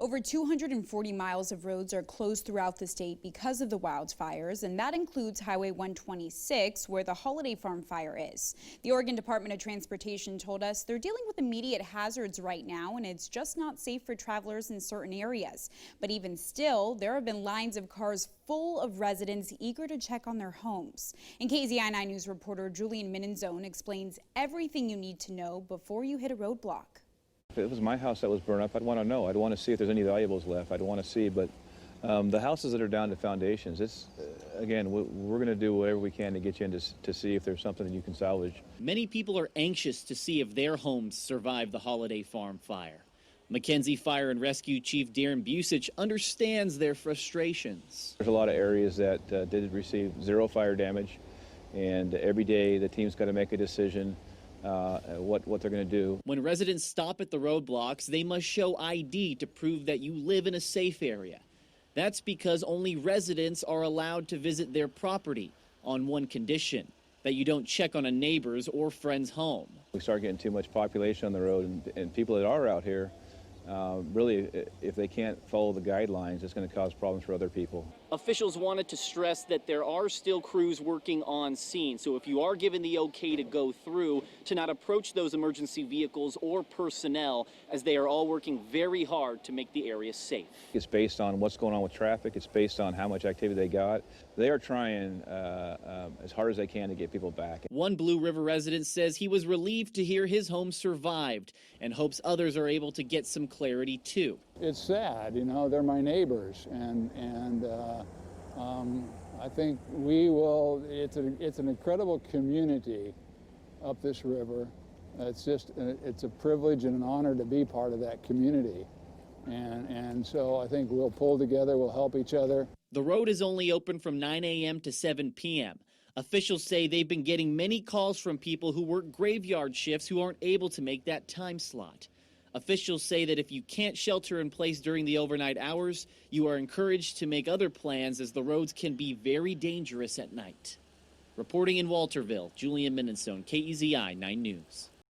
Over 240 miles of roads are closed throughout the state because of the wildfires, and that includes Highway 126, where the Holiday Farm fire is. The Oregon Department of Transportation told us they're dealing with immediate hazards right now, and it's just not safe for travelers in certain areas. But even still, there have been lines of cars full of residents eager to check on their homes. And KEZI 9 News reporter Julian Minenzone explains everything you need to know before you hit a roadblock. If it was my house that was burned up, I'd want to know. I'd want to see if there's any valuables left. I'd want to see, but the houses that are down to foundations, it's, again, we're going to do whatever we can to get you in to see if there's something that you can salvage. Many people are anxious to see if their homes survive the Holiday Farm fire. McKenzie Fire and Rescue Chief Darren Busich understands their frustrations. There's a lot of areas that did receive zero fire damage, and every day the team's got to make a decision what they're going to do. When residents stop at the roadblocks, they must show ID to prove that you live in a safe area. That's because only residents are allowed to visit their property on one condition, that you don't check on a neighbor's or friend's home. We start getting too much population on the road, and people that are out here, really, if they can't follow the guidelines, it's going to cause problems for other people. Officials wanted to stress that there are still crews working on scene, so if you are given the okay to go through, to not approach those emergency vehicles or personnel, as they are all working very hard to make the area safe. It's based on what's going on with traffic. It's based on how much activity they got. They are trying as hard as they can to get people back. One Blue River resident says he was relieved to hear his home survived and hopes others are able to get some clarity too. It's sad, you know, they're my neighbors, and I think we will. It's an incredible community up this river. It's a privilege and an honor to be part of that community, and so I think we'll pull together. We'll help each other. The road is only open from 9 a.m. to 7 p.m. Officials say they've been getting many calls from people who work graveyard shifts who aren't able to make that time slot. Officials say that if you can't shelter in place during the overnight hours, you are encouraged to make other plans as the roads can be very dangerous at night. Reporting in Walterville, Julian Minenzone, KEZI 9 News.